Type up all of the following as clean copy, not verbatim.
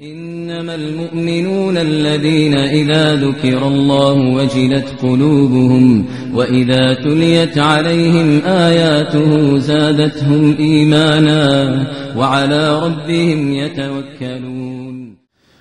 إنما المؤمنون الذين إذا ذكر الله وجلت قلوبهم وإذا تليت عليهم آياته زادتهم إيمانا وعلى ربهم يتوكلون.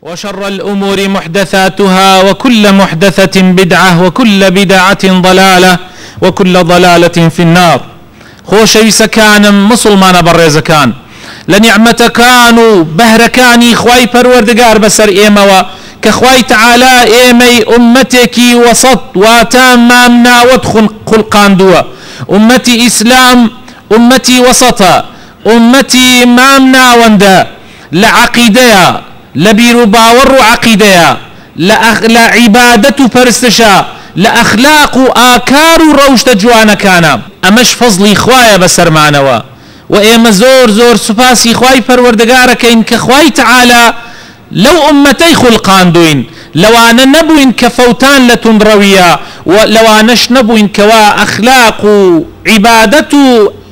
وشر الأمور محدثاتها وكل محدثة بدعة وكل بدعة ضلالة وكل ضلالة في النار. خوشويس كان مسلمان برزكان لنعمتكان بهركاني خواي پروردگار بسر ايموا كخواي تعالى ايمي امتك وسط واتامامنا وادخل خلقان دوا امتي اسلام امتي وسطا امتي مامنا وندا لعقيدة لبيرو باور عقيدة لعبادة فرستشا لأخلاق آكار روشت جوانا كان امش فضلي خوايا بسر معنوا وإيما زور سپاسی خواهی پروردگارك إنك خواهی تعالى لو أمتي خلقان دوين لو أنا نبوين كفوتان لتنرويا ولو أناش نبوين كوا أخلاق عبادة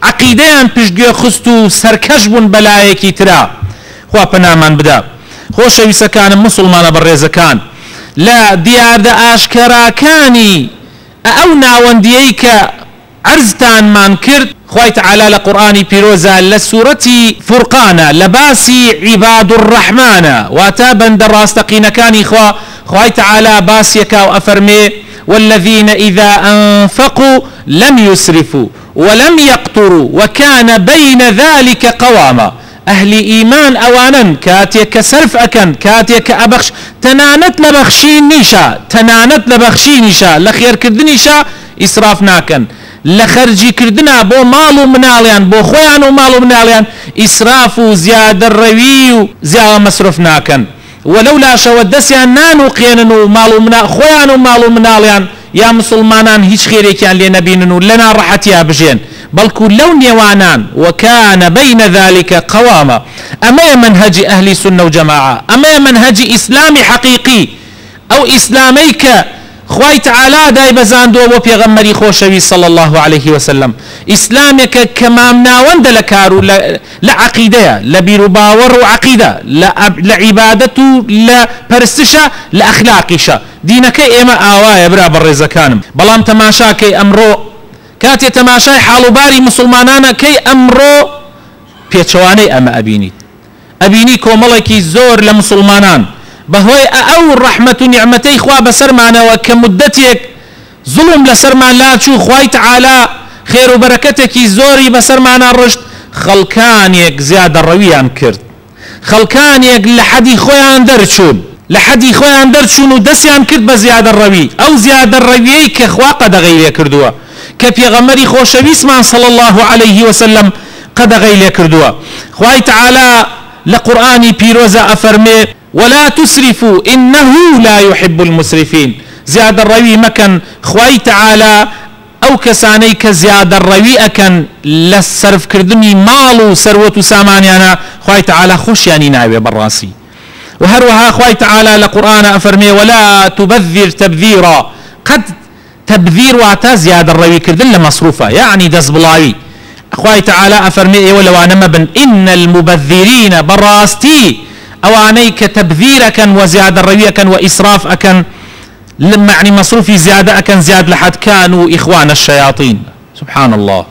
عقيدان بشجي خستو سركشبون بلايكي ترى خوا بنامان بدا خوش كان مسلمان بريزة كان لا ديار دا آشكرا كاني أو ناونديك عرزتان من كرت خوي تعالى لقرآن بيروزا لسورة فرقانا لباسي عباد الرحمن واتابا دراستقين كان خوي تعالى باسيكا وأفرمي والذين إذا أنفقوا لم يسرفوا ولم يقتروا وكان بين ذلك قواما أهل إيمان أوانا كاتيك سرف أكن كاتيك أبخش تنانت لبخشين نيشا لخير كردنيشا إسراف ناكن لخرجي كردنا بو مالو مناليان بو خويان ومالو مناليان إسراف وزيادة الروي وزيادة مصرف ناكن ولولا شودسيان نانو قيننو مالو منا خويان ومالو مناليان يا مسلمانان هيش خيريك يعني لنبيننو لنا رحتيا بجين بلكو لون يوانان وكان بين ذلك قواما أما منهج أهل سنة وجماعة أما منهج إسلامي حقيقي أو إسلاميك خوي تعالى داي بزاندو وبيغمري خوشوي صلى الله عليه وسلم إسلامك كمامنا وند لكارو لعقيدة لبيرو باور وعقيدة لعبادة لبرستشا لأخلاقشا دينك إما آوايا برا برزا كانم بلام تماشا كي أمرو كاتي تماشاي حالو باري مسلمانانا كي أمرو بيتشواني أما أبيني كومالكي زور لمسلمانان بهوي أو رحمة نعمتي خوا بسر معنا وكمدتك ظلم لسر معنا لا تشو خواي تعالى خير وبركتك زوري بسر معنا الرشد خلقانيك زيادة الرويان كرت خلقانيك لحدي خويا اندرشون ودسيان كرت بزيادة الروي أو زيادة الروي كخوا قد غير كردوا كفي غمري خوشوي اسمان صلى الله عليه وسلم قد غير كردوا خواي تعالى لقرآني بيروزا أفرمي ولا تسرفوا إنه لا يحب المسرفين زيادة الروي مكان خواي تعالى أو كسانيك زيادة الروي أكن للصرف كردني مالو سروة سامانيانا خواي تعالى خوش يعني ناوي براسي وهروها خواي تعالى لقرآن أفرمي ولا تبذر تبذيرا قد تبذير واتا زيادة الروي كردن لمصروفة يعني دزبلاوي خواي تعالى أفرمي ولو أنا مبن إن المبذرين براستي أوانيك تبذيرك وزيادة الرويك وإسراف أكن لما يعني مصروفي زيادة أكن زياد لحد كانوا إخوان الشياطين سبحان الله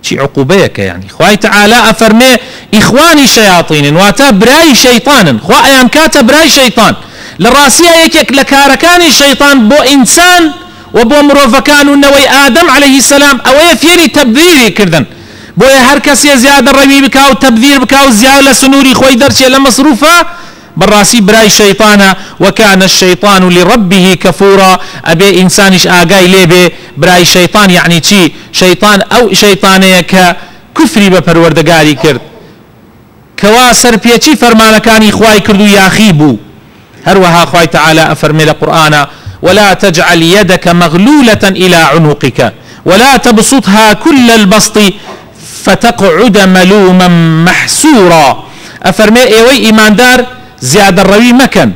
شي عقوبيك يعني خواي تعالى أفرمي إخواني شياطين واتا براي شيطان خواي كاتب براي شيطان للراسية يكيك لكاركاني شيطان بو إنسان وبو مروفكان النوي آدم عليه السلام أو يفيري تبذيري كردن بويا هر كسي زيادة الروي بكاو تبذير بكاو زيادة سنوري خوي درشي لمصروفة بالراسي براي شيطانا وكان الشيطان لربه كفورا أبي إنسانش آقاي ليبي براي شيطان يعني چي شيطان أو شيطانيك كفري بپروردگاري كرد كوا سرپيچي فرمانكاني خواي كردو ياخيبو هروها خواي تعالى أفرمي القرآن ولا تجعل يدك مغلولة إلى عنقك ولا تبسطها كل البسط فتقعد ملوما محسورا أفرمي ايوي ايمان دار زيادة الروي مكان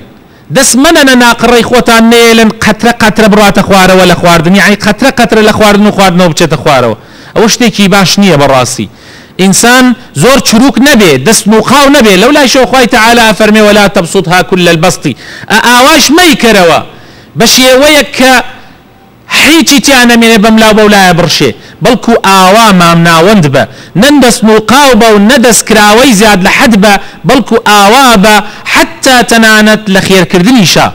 دس مننا ناقر اخوتان نيلن قطرة برات اخواره ولا اخواردن يعني قطرة لخواردن وخواردن وبچت اخواره اوشتي كي باش نية براسي إنسان زور چروك نبي دست نوقاو نبي لولا شو خوي تعالى أفرمي ولا تبسطها كل البسط أواش ما يكروا بشي ويك حيتي تانا من بملا بولا برشي بلكو آوا مامنا وندبا نندس نوقاوبا وندس كراوي زياد لحدبا بلكو آوابا حتى تنانت لخير كردني شا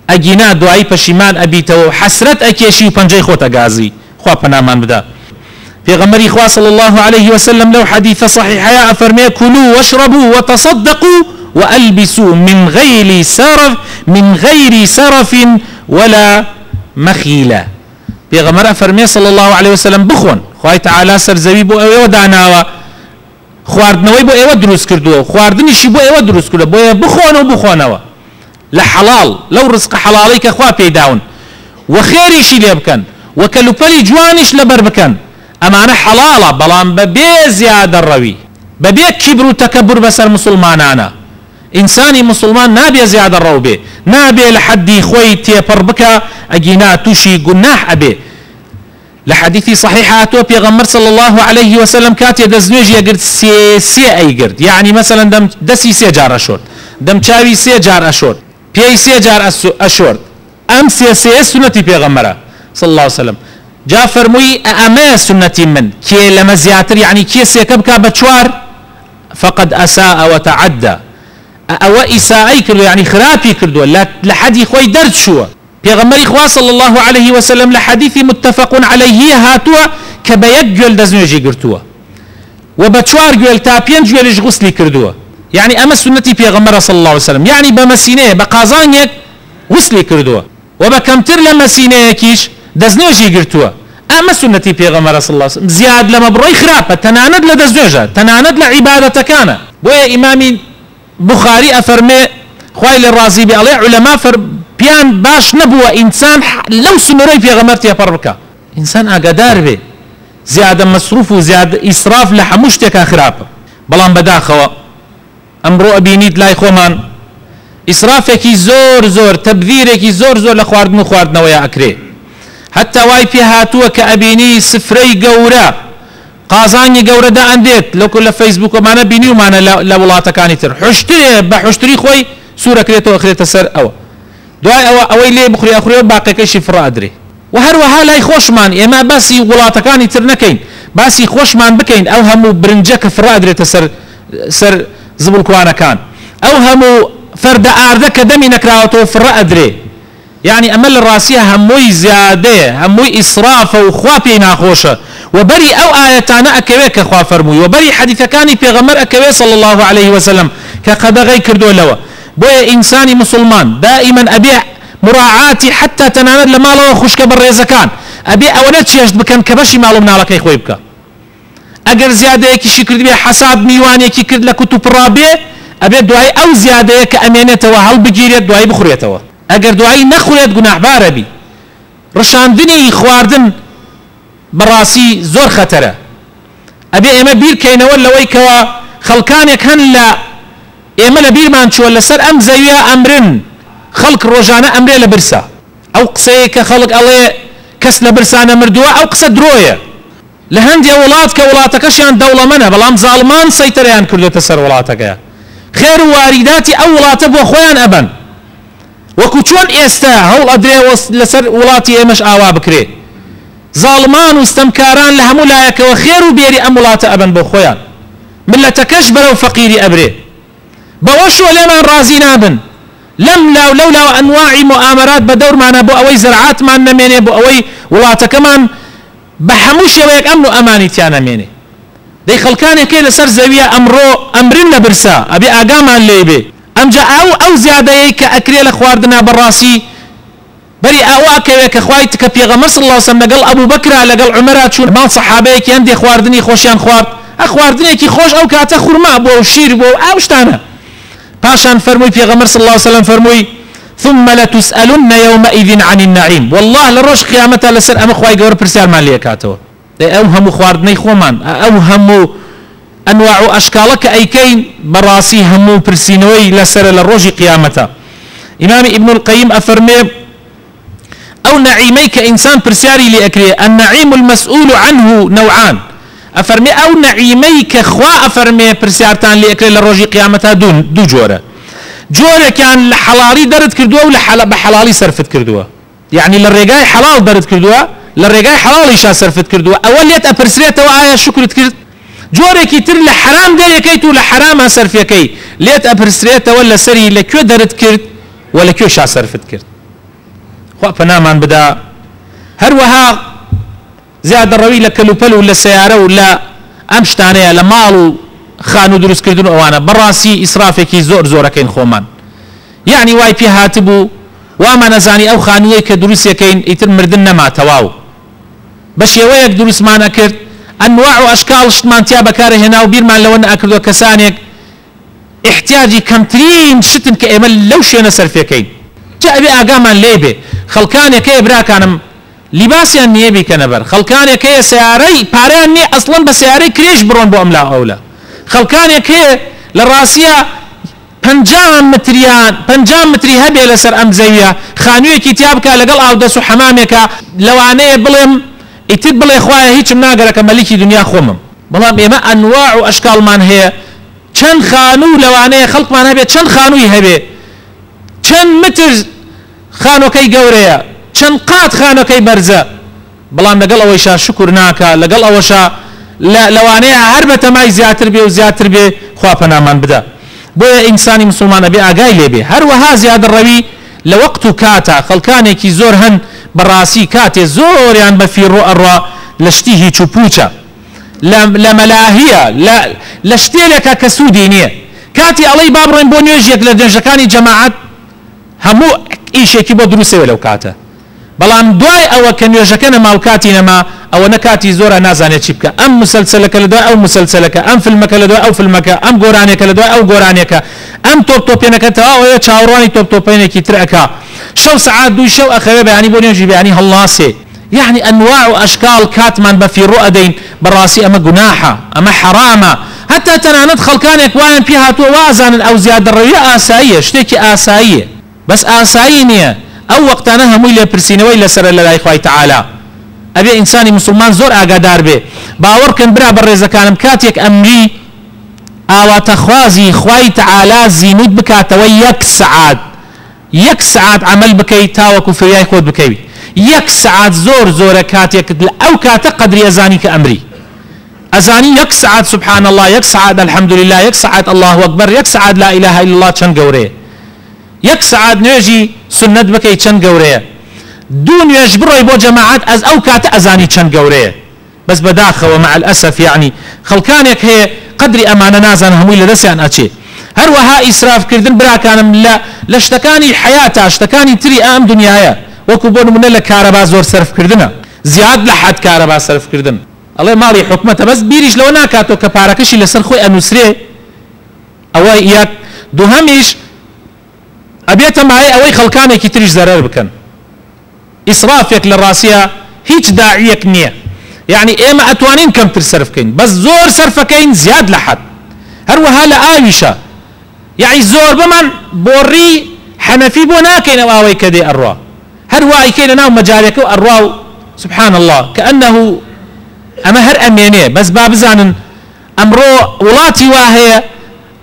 أجينا دعاي پشيمان أبيتو حسرت أكيشي وپنجي خوتا غازي خوا پنامان بدا في غمري خوا صلى الله عليه وسلم لو حديث صحيح يا أفرمي كلوا واشربوا وتصدقوا وألبسوا من غير سرف ولا مخيلة في غمر أفرمي صلى الله عليه وسلم بخون خواهي تعالى سرزوي بو ايوه داناوا خواردنوي بو ايوه دروس كردو خواردنشي بو ايوه دروس كردو بو بخونو بخونوا لحلال لو رزق حلاليك اخوا بيداون وخيريشي ليبكن وكلوبلي جوانش لبربكن أمانة حلالة بلان ببي زيادة الروي ببي كبر وتكبر بسر مسلمانانا إنساني مسلمان نابي زيادة الروبي نابي لحدي خوي تيبر بك أجينا توشي قناح أبي لحديثي صحيحة بيغمر صلى الله عليه وسلم كاتي دزنوجي يقرد سي أي قرد يعني مثلا دم دسي سي جار أشور دم چاوي سي جار أشور بي سي جار أشور أم سي سنتي بيغمرة صلى الله عليه وسلم جا فرموي أما سنتي من كي لما زياتر يعني كي سيكبكا بچوار فقد أساء وتعدى أو إساءي كردو يعني خرابي كردو لحدي خوي درد شو بيغمري خوا صلى الله عليه وسلم لحديث متفق عليه هاتوا كبيك جول دزنوجي قرتوا وبچوار جول تابين جولش غسلي كردوا يعني أما سنتي بيغمر صلى الله عليه وسلم يعني بمسينه بقازانيك غسلي كردوا وبكمتر لمسينه كيش دزنوجي قرتوا أما سنتي بيغمر صلى الله عليه وسلم زياد لما بروي خرابة تناند لدزنوجة تناند لعبادة كان بويا إمامي بخاري أفرمي خويل الرازي بي الله علماء بيان باش نبوة إنسان لو سنوري في غمرتي فربكا إنسان أقدار بي زيادة مصروف وزيادة إسراف لحمشتك خراب بلان بداخوا أمرو أبينيت لاي خومان إسرافك زور تبذيرك زور لخواردن ويا أكري حتى واي في هاتوا كأبيني سفري قورا قازاني قورا دا انديت لو كل فيسبوك ومانا بيني ومانا لولاتا كاني تر حشتري خوي سورة كريتو اخريتا سر او دعاي اوي لي بخري اخري باقي كشي فرا ادري وهروها لاي خوشمان اما باسي ولاتا كاني تر نكين باسي خوشمان بكين او همو برنجك فرا ادري تسر سر زبل كوانا كان او همو فرد اردك دمي نكراوتو فرا ادري يعني أمل الراسية هموي زيادة هموي إسراف وخوابي ناخوشة وبري أو آياتانا أكويك أخوا فرموي وبري حديث كاني في غمر أكوي صلى الله عليه وسلم كقد غي كردو لوا بويا إنساني مسلمان دائما أبيع مراعاتي حتى تناند لما لو خوش كبر ريزكان أبيع أولاد يجد بكن كبشي معلوم نالك يا خوي بك أجر زيادة يكي شكرد بي حساب ميوان يكي كرد لكتب رابي أبيع دعاي أو زيادة كأمينة وهل بجيريت دعاي بخريته اگر دعاي نخوريت گناح باربي رشاندني خواردن براسي زور خطره ابي اما بير كينا ولا ويكوا خلقانك هن لا اما لبير مانشو ولا سر ام زيا امرن خلق روجانا امري لبرسا او قصيك خلق الله كس لبرسانا مردوا او قصه درويه لهندي ولاتك ولاتكش يعني دوله منها بلام ظالمان سيطريان كردو تسر ولاتك خير وارداتي او ولات بو خويان ابن وكوچون استا هول ادري لسر ولاتي امش اوا بكري ظالمان واستمكاران لهم لايك وخير بيري امولات ابن بو خويان ملتكش برو فقيري ابري بوش ولا رازين ابن لولا انواع مؤامرات بدور معنا بو اوي زرعات ما نميني بو اوي ولات كمان بحموش ويك امن اماني تيانا ميني دي خلكان كي لسر زاويه امرنا برسا ابي اقام الليبي امجا او زياده كاكري لخواردنا براسي بري او اكيك اخواتك في غمر صلى الله عليه وسلم قال ابو بكر لقال عمر شو ما صحابيك عندي خواردني خوشيان اخواردني كي خوش او كاتا خرما بو شير بو اوشتانا باشان فرموي في غمر صلى الله عليه وسلم فرموي ثم لتسالن يومئذ عن النعيم والله لروش قيامتها لسر ام اخواي قور برسال ماليه كاتو اوهم خواردني خومان اوهم انواع اشكالك اي كين براسي همو برسينوي لسر للروج قيامته امام ابن القيم افرمي او نعيميك انسان برساري لاكري النعيم المسؤول عنه نوعان افرمي او نعيمي كخوا افرمي برسيارتان ليكري لروجي قيامتها دو جورة جورة كان لحلالي درد كردوها ولا بحلالي صرفت كردوها يعني للرقاي حلال درد كردوها للرقاي حلال إيشا صرفت كردوها أوليت أبرسريته وآية شكرت كرد جورة كتر لحرام داري كيتو لحرام صرف يكي ليت أبرسريته ولا سري لكيو درد كرد ولا كيو شا صرفت كرد خوا فنامان بدا هروها زيادة الروي لكلوبل ولا سيارة ولا أمشتانية لمالو خانو دروس كردون اوانا براسي اسرافكي زور كين خومان يعني واي في هاتبو وما نزاني او خانوي كدروس يكين يتر مردنا ما تواو باش يويك دروس ما نكرت انواع واشكال شتمان تيا بكاره هنا وبير ما لو ان اكردو كسانيك احتياجي كمترين شتن كامل لو شي نسر فيكين جاء بي اقامان ليبي خلكان يكي براكانم لباسي النيبي كنبر خلكان يكي سياري باري اني اصلا بسياري كريش برون بو املا اولا خلكانك هي للراسية 50 متري هبه لسر ام زاويه خانوي كتابك لقل او دسو حمامك لوانيه بلم يتب بلا اخويا هيك مناقرك ملكي دنيا خومم والله بما انواع واشكال من هي كان خانو لوانيه خلق من هبه كان خانو هبه كان متر خانو كي قوريا كان قات خانو كي برزه بلام لقل اويشا شكرناك لقل اوشا لا لوانيها هربة ماي زياتر بي وزياتر بي خوابنا من بدا بويا انساني مسلمان بي اقاي لي بي هروها زياد الروي لوقت كاتا خلقاني كي زور هن براسي كاتي زور يعني بفي الرؤى لشتيه چوبوچا لملاهية لشتي لك كسودينية كاتي علي بابرين بونيوجيك لدنجكاني جماعات همو ايشي كي بو دروسي ولو كاتا بلان دواي او كنيوجكنا ماوكاتي نما او نكاتي زورا نازاني تشيبكا ام مسلسلك لدواء او مسلسلك ام فيلمك لدواء او فيلمك ام غورانيك لدواء او غورانيك ام توبينك تاو يا تشاوراني توبينك تركا شو ساعات دو شو اخوي يعني بونيجي يعني هلاسي يعني انواع واشكال كاتمان بفي رؤدين براسي اما جناحه اما حرامه حتى تنا ندخل كان يكوان فيها تو وازن او زياده الرؤيه اسايه شتكي اسايه بس اساينيه او وقت انا هم الى برسينوي الى سر الله اخوي تعالى ابي انساني مسلمان زور اقدار به باور كان برا برزه كان كاتيك امري او تخوازي اخوي تعالى زينود بكاتوي يك ساعات عمل بكي تاوك في خود بكي يك ساعات زور كاتيك او كات قدر ازاني كامري ازاني يك ساعات سبحان الله يك ساعات الحمد لله يك ساعات الله اكبر يك ساعات لا اله الا الله چن قوري يك ساعات نيجي سنة بكي چن قوري دون يجبروا يبو جماعات از او كات ازاني چن قوري بس بداخل ومع الاسف يعني خلكانك هي قدر امانه نازن هموي لدسيان اتشي هروها اسراف كردن برا كان لا لاشتكاني حياته اشتكاني تري ام دنيايا وكبون من الكهرباء زور صرف كردنا زياد لحد كهرباء صرف كردن الله مالي حكمته بس بيريش لو ناكاتو كباركشي لسر خوي انسري او ياك دوهمش ابيت معي اوي خلكاني كي تريش ضرر بكن اسرافك للراسيه هيج داعيك نيه يعني اما اتوانين كم تصرف كين بس زور صرفكين زياد لحد هروها لآيشة يعني زور بمن بوري حنفي بوناكين او اوي كدي الروا هروا كين ناو مجالك الروا سبحان الله كانه اما هر امينيه بس باب زانن امرو ولاتي واهي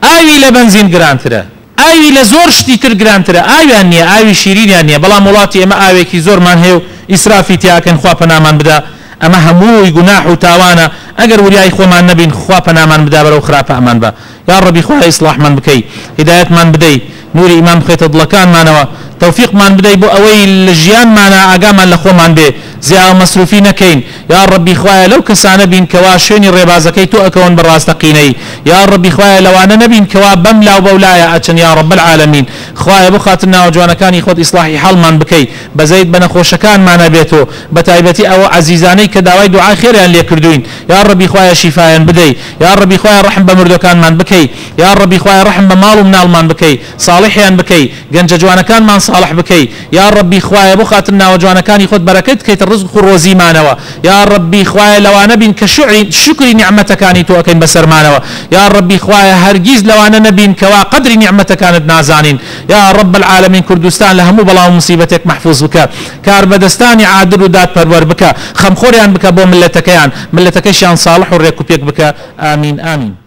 اي لبنزين جرانترا اي لزور شتي تر جرانترا اي اني اي شيرين اني بلا مولاتي اما اي كي زور من هيو اسرافي تياكن خوا بنامان بدا اما هموي جناح وتاوانا اگر ولياي خو ما النبي خوا بنامان بدا برو خرافه امان با يا ربي خوا اصلاح من بكي هدايه من بدي نوري امام خيط الضلكان مانوا توفيق من بدي بو اوي الجيان معنا اقاما لخو من به زي مصروفين كين يا ربي خوايا لو كسان بين كواشيني الربازكي تو اكون براس تقيني يا ربي خوايا لو انا نبي كوا بملا وبولايا اتشن يا رب العالمين خوايا بخاتنا وجوانا كان يخوض اصلاحي حال من بكي بزيد بن خوشكان معنا بيتو بتايبتي او عزيزاني كداوي دعاء خير يعني ليكردوين يا ربي خوايا شفاء بدي يا ربي خوايا رحم بمردو كان من بكي يا ربي خوايا رحم بمال ومنال من بكي صالحيا بكي جنج جوانا كان من صالح بكي يا ربي خوايا بخاتنا وجوانا كان يخد بركت كي الرزق روزي مانوا يا ربي خوايا لو انا بين شكري نعمتك كانت وكين بسر مانوا يا ربي خوايا هرجيز لو انا نبين كوا قدر نعمتك كانت نازانين يا رب العالمين كردستان لهم بلا مصيبتك محفوظ بك كار بدستاني عادل ودات پرور بك خمخوريان بك بو ملتكيان ملتكيشان صالح وريكوبيك بك آمين آمين.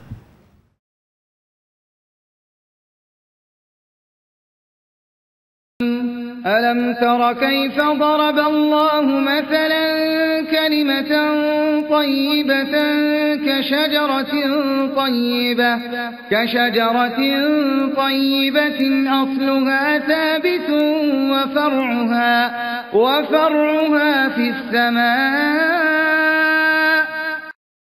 ألم تر كيف ضرب الله مثلا كلمة طيبة كشجرة طيبة أصلها ثابت وفرعها في السماء